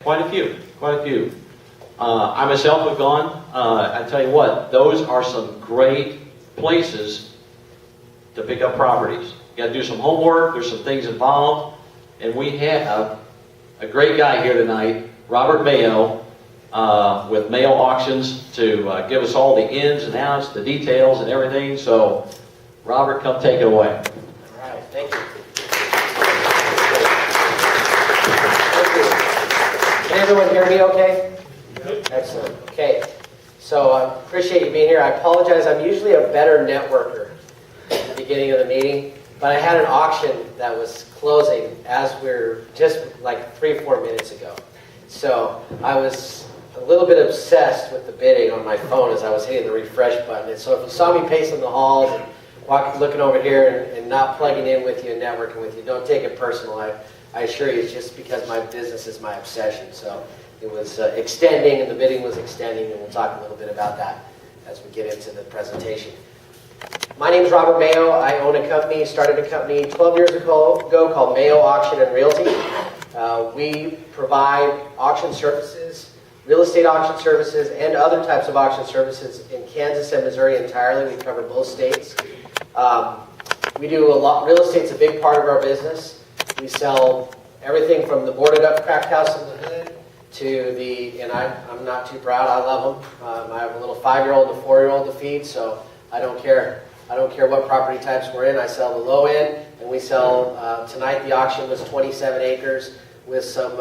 Quite a few, quite a few. I myself have gone. I tell you what, those are some great places to pick up properties. You got to do some homework. There's some things involved, and we have a great guy here tonight, Robert Mayo, with Mayo Auctions, to give us all the ins and outs, the details, and everything. So, Robert, come take it away. All right, thank you. Can everyone hear me okay? Excellent. Okay. So I appreciate you being here. I apologize. I'm usually a better networker at the beginning of the meeting, but I had an auction that was closing as we're just like 3 or 4 minutes ago. So I was a little bit obsessed with the bidding on my phone as I was hitting the refresh button. And so if you saw me pacing the halls and looking over here and not plugging in with you and networking with you, don't take it personal. I assure you, it's just because my business is my obsession. So it was extending, and the bidding was extending, and we'll talk a little bit about that as we get into the presentation. My name is Robert Mayo. I own a company, started a company 12 years ago called Mayo Auction and Realty. We provide auction services, real estate auction services, and other types of auction services in Kansas and Missouri entirely. We cover both states. We do a lot. Real estate's a big part of our business. We sell everything from the boarded up crack house in the hood to the, and I'm not too proud, I love them. I have a little 5-year-old and a 4-year-old to feed, so I don't care. I don't care what property types we're in. I sell the low end, and we sell, tonight the auction was 27 acres with some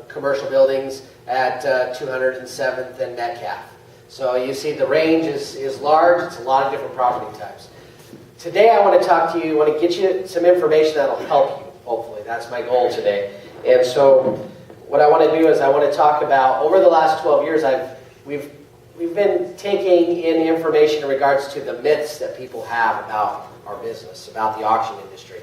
commercial buildings at 207th and Metcalf. So you see the range is large. It's a lot of different property types. Today I want to talk to you, I want to get you some information that'll help you, hopefully. That's my goal today. And so what I want to do is I want to talk about, over the last 12 years, we've been taking in information in regards to the myths that people have about our business, about the auction industry.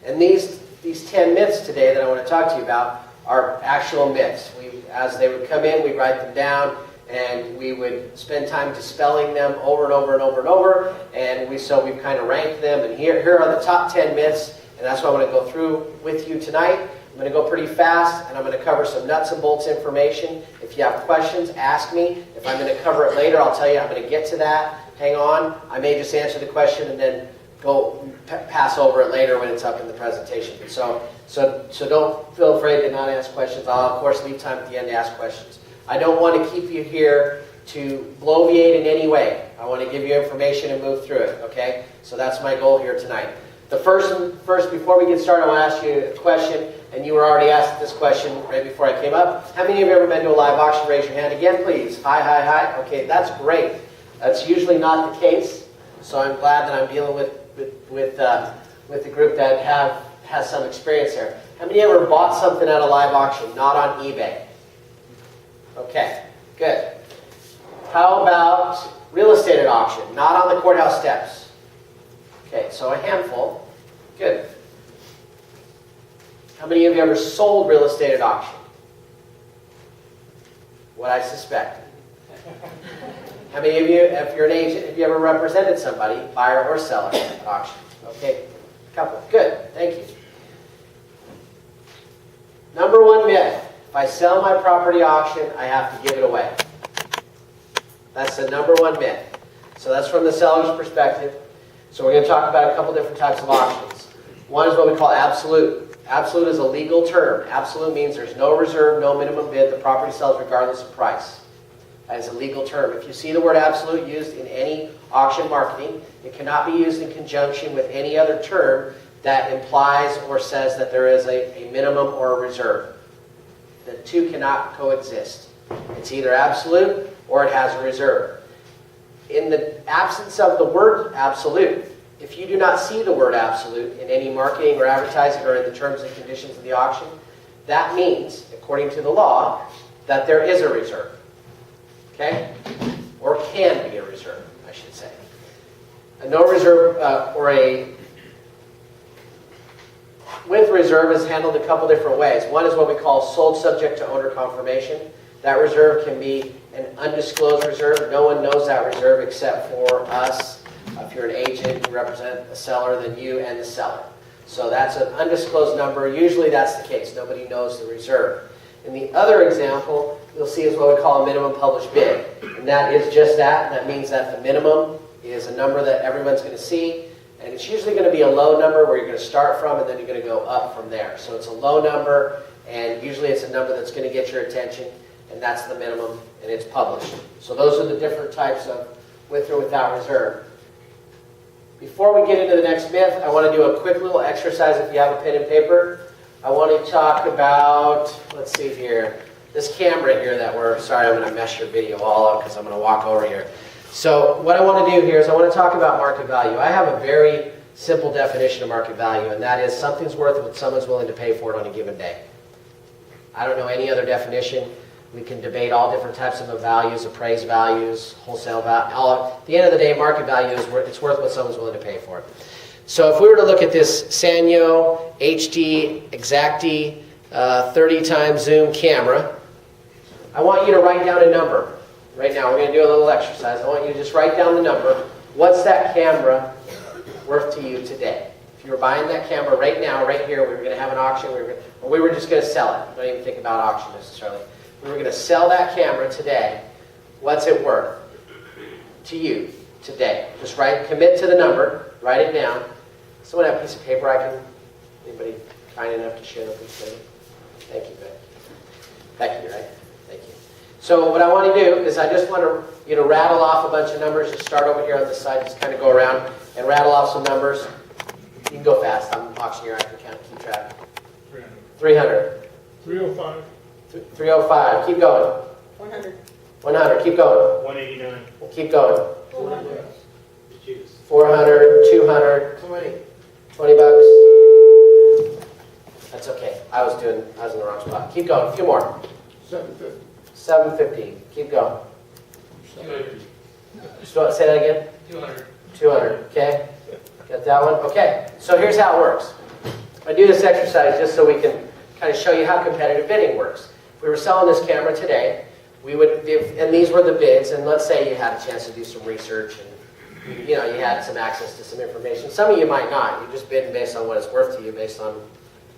And these 10 myths today that I want to talk to you about are actual myths. As they would come in, we'd write them down, and we would spend time dispelling them over and over and over and over. And we've kind of ranked them, and here are the top 10 myths, and that's what I want to go through with you tonight. I'm going to go pretty fast, and I'm going to cover some nuts and bolts information. If you have questions, ask me. If I'm going to cover it later, I'll tell you I'm going to get to that. Hang on. I may just answer the question and then go pass over it later when it's up in the presentation. So don't feel afraid to not ask questions. I'll, of course, leave time at the end to ask questions. I don't want to keep you here to bloviate in any way. I want to give you information and move through it, okay? So that's my goal here tonight. The first, before we get started, I want to ask you a question, and you were already asked this question right before I came up. How many of you have ever been to a live auction? Raise your hand again, please. Hi, hi, hi. Okay, that's great. That's usually not the case, so I'm glad that I'm dealing with the group that has some experience there. How many ever bought something at a live auction, not on eBay? Okay, good. How about real estate at auction, not on the courthouse steps? Okay, so a handful. Good. How many of you ever sold real estate at auction? What I suspected. How many of you, if you're an agent, have you ever represented somebody, buyer or seller, at auction? Okay, a couple. Good, thank you. Number one myth. If I sell my property auction, I have to give it away. That's the number one myth. So that's from the seller's perspective. So we're going to talk about a couple different types of auctions. One is what we call absolute. Absolute is a legal term. Absolute means there's no reserve, no minimum bid. The property sells regardless of price. That is a legal term. If you see the word absolute used in any auction marketing, it cannot be used in conjunction with any other term that implies or says that there is a minimum or a reserve. The two cannot coexist. It's either absolute or it has a reserve. In the absence of the word absolute, if you do not see the word absolute in any marketing or advertising or in the terms and conditions of the auction, that means, according to the law, that there is a reserve. Okay? Or can be a reserve, I should say. A no reserve with reserve is handled a couple different ways. One is what we call sold subject to owner confirmation. That reserve can be an undisclosed reserve. No one knows that reserve except for us. If you're an agent, you represent a seller, then you and the seller. So that's an undisclosed number. Usually that's the case. Nobody knows the reserve. In the other example, you'll see is what we call a minimum published bid. And that is just that. That means that the minimum is a number that everyone's going to see. And it's usually going to be a low number where you're going to start from and then you're going to go up from there. So it's a low number, and usually it's a number that's going to get your attention, and that's the minimum, and it's published. So those are the different types of with or without reserve. Before we get into the next myth, I want to do a quick little exercise if you have a pen and paper. I want to talk about, let's see here, this camera here that sorry, I'm going to mess your video all up because I'm going to walk over here. So what I want to do here is I want to talk about market value. I have a very simple definition of market value, and that is something's worth what someone's willing to pay for it on a given day. I don't know any other definition. We can debate all different types of values, appraised values, wholesale value. At the end of the day, market value is it's worth what someone's willing to pay for it. So if we were to look at this Sanyo HD Exacti 30 times zoom camera, I want you to write down a number. Right now, we're going to do a little exercise. I want you to just write down the number. What's that camera worth to you today? If you were buying that camera right now, right here, we were going to have an auction, or we were just going to sell it. Don't even think about auction necessarily. We were going to sell that camera today. What's it worth to you today? Just commit to the number, write it down. Someone have a piece of paper anybody kind enough to share a piece of paper? Thank you, Ben. Thank you, right? Thank you. So what I want to do is I just want to rattle off a bunch of numbers. Just start over here on this side, just kind of go around and rattle off some numbers. You can go fast. I'm an auctioneer. I can keep track. 300. 305. 305. Keep going. 100. 100. Keep going. 189. Keep going. 400. 400. 200. 20. 20 bucks. That's okay. I was in the wrong spot. Keep going. A few more. 750. 750. Keep going. 200. Say that again. 200. 200. Okay. Got that one? Okay. So here's how it works. I do this exercise just so we can kind of show you how competitive bidding works. If we were selling this camera today, we would give, and these were the bids, and let's say you had a chance to do some research and you had some access to some information. Some of you might not. You're just bidding based on what it's worth to you, based on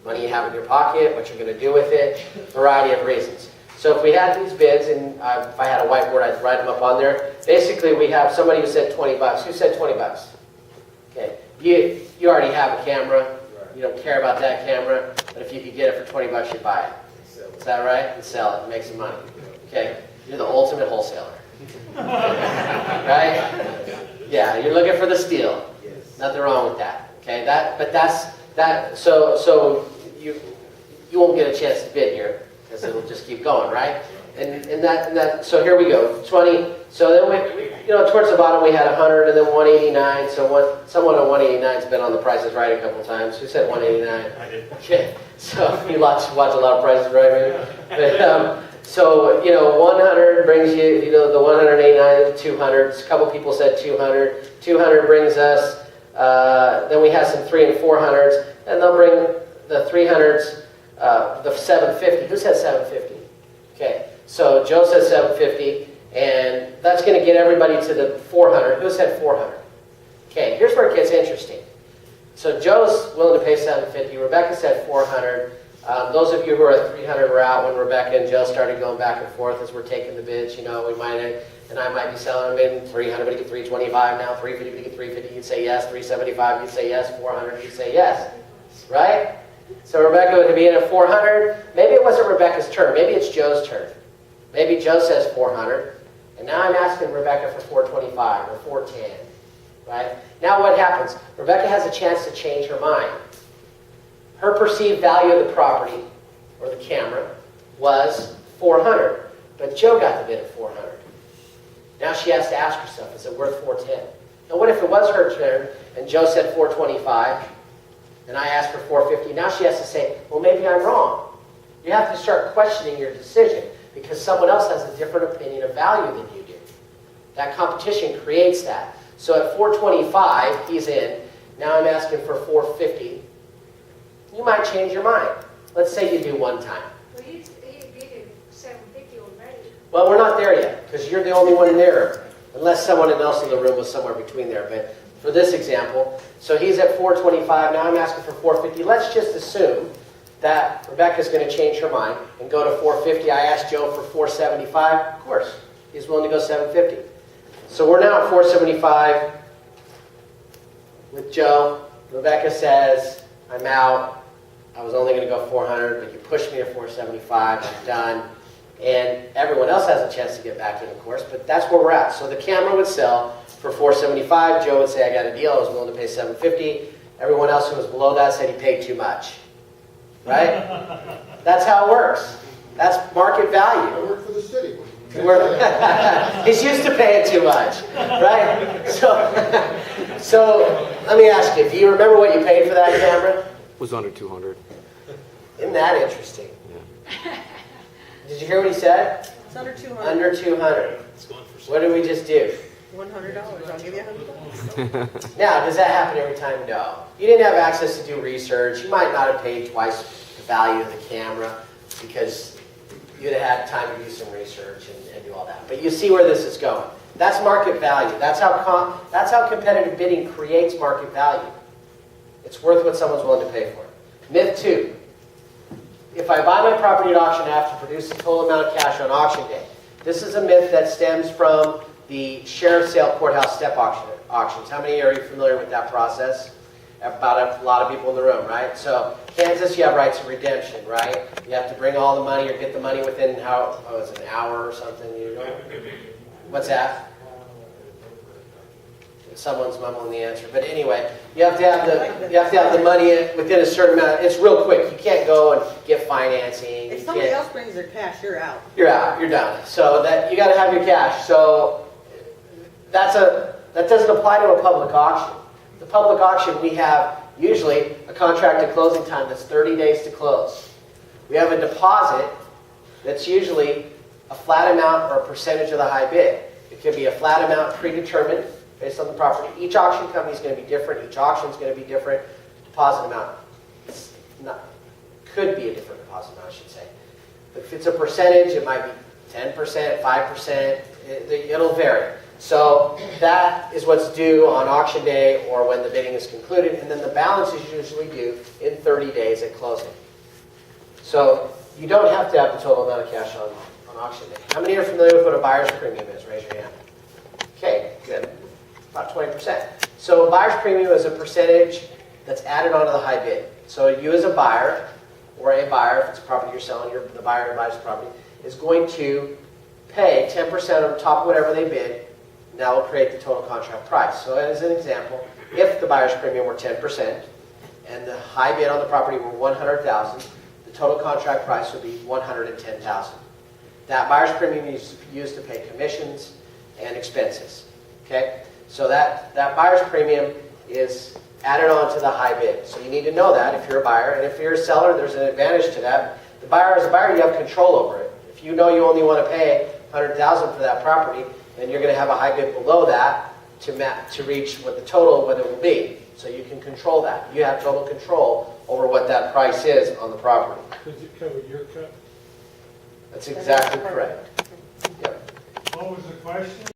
money you have in your pocket, what you're going to do with it, a variety of reasons. So if we had these bids, and if I had a whiteboard, I'd write them up on there. Basically, we have somebody who said 20 bucks. Who said 20 bucks? Okay. You already have a camera. You don't care about that camera, but if you could get it for 20 bucks, you'd buy it. Is that right? And sell it and make some money. Okay? You're the ultimate wholesaler. Right? Yeah, you're looking for the steal. Nothing wrong with that. Okay? So you won't get a chance to bid here because it'll just keep going, right? And that so here we go. 20. So then we towards the bottom we had 100 and then 189. So someone on 189's been on the Prices Right a couple times. Who said 189? I did. Okay. So you watch a lot of Prices Right, maybe. But, so 100 brings you the 189 to 200. A couple people said 200. 200 brings us. Then we have some 3 and 400s, and they'll bring the 300s, the 750. Who said 750? Okay. So Joe says 750. And that's going to get everybody to the 400. Who said 400? Okay, here's where it gets interesting. So Joe's willing to pay 750. Rebecca said 400. Those of you who are at 300 were out when Rebecca and Joe started going back and forth as we're taking the bids. We might, and I might be selling them in 300, but you get 325 now, 350, but you get 350. You'd say yes. 375, you'd say yes. 400, you'd say yes. Right? So Rebecca would be in at 400. Maybe it wasn't Rebecca's turn. Maybe it's Joe's turn. Maybe Joe says 400. And now I'm asking Rebecca for 425 or 410, right? Now what happens? Rebecca has a chance to change her mind. Her perceived value of the property, or the camera, was 400. But Joe got the bid at 400. Now she has to ask herself, is it worth 410? Now what if it was her turn, and Joe said 425, and I asked for 450? Now she has to say, well, maybe I'm wrong. You have to start questioning your decision, because someone else has a different opinion of value than you do. That competition creates that. So at 425, he's in. Now I'm asking for 450. You might change your mind. Let's say you do one time. Well, you bid 750 already. Well, we're not there yet, because you're the only one nearer. Unless someone else in the room was somewhere between there. But for this example, so he's at 425. Now I'm asking for 450. Let's just assume that Rebecca's going to change her mind and go to 450. I asked Joe for 475. Of course, he's willing to go 750. So we're now at 475 with Joe. Rebecca says, I'm out. I was only going to go 400, but you pushed me to 475. I'm done. And everyone else has a chance to get back in, of course, but that's where we're at. So the camera would sell for 475. Joe would say, I got a deal. I was willing to pay 750. Everyone else who was below that said he paid too much. Right? That's how it works. That's market value. I work for the city. He's used to paying too much, right? So let me ask you, do you remember what you paid for that camera? Was under 200. Isn't that interesting? Did you hear what he said? It's under 200. Under 200. What did we just do? $100. I'll give you $100. Now, does that happen every time? No. You didn't have access to do research. You might not have paid twice the value of the camera because you'd have had time to do some research and do all that. But you see where this is going. That's market value. That's how competitive bidding creates market value. It's worth what someone's willing to pay for it. Myth 2. If I buy my property at auction, I have to produce the total amount of cash on auction day. This is a myth that stems from the sheriff's sale courthouse step auctions. How many are you familiar with that process? About a lot of people in the room, right? So Kansas, you have rights of redemption, right? You have to bring all the money or get the money within an hour or something. You know? What's that? Someone's mumbling the answer, but anyway, you have to have the money within a certain amount. It's real quick. You can't go and get financing. If somebody else brings their cash, you're out. You're out. You're done. So that you got to have your cash. So that doesn't apply to a public auction. The public auction, we have usually a contracted closing time that's 30 days to close. We have a deposit that's usually a flat amount or a percentage of the high bid. It could be a flat amount predetermined based on the property. Each auction company is going to be different. Each auction is going to be different. Deposit amount could be a different deposit amount, I should say. But if it's a percentage, it might be 10%, 5%. It'll vary. So that is what's due on auction day or when the bidding is concluded. And then the balance is usually due in 30 days at closing. So you don't have to have the total amount of cash on auction day. How many are familiar with what a buyer's premium is? Raise your hand. Okay, good. About 20%. So a buyer's premium is a percentage that's added onto the high bid. So you as a buyer, or a buyer, if it's a property you're selling, the buyer who buys the property, is going to pay 10% on top of whatever they bid, and that will create the total contract price. So as an example, if the buyer's premium were 10%, and the high bid on the property were $100,000, the total contract price would be $110,000. That buyer's premium is used to pay commissions and expenses. Okay? So that buyer's premium is added on to the high bid. So you need to know that if you're a buyer. And if you're a seller, there's an advantage to that. The buyer, as a buyer, you have control over it. If you know you only want to pay $100,000 for that property, then you're going to have a high bid below that to reach what the total what it will be. So you can control that. You have total control over what that price is on the property. Does it cover your cut? That's exactly correct. Yep. What was the question?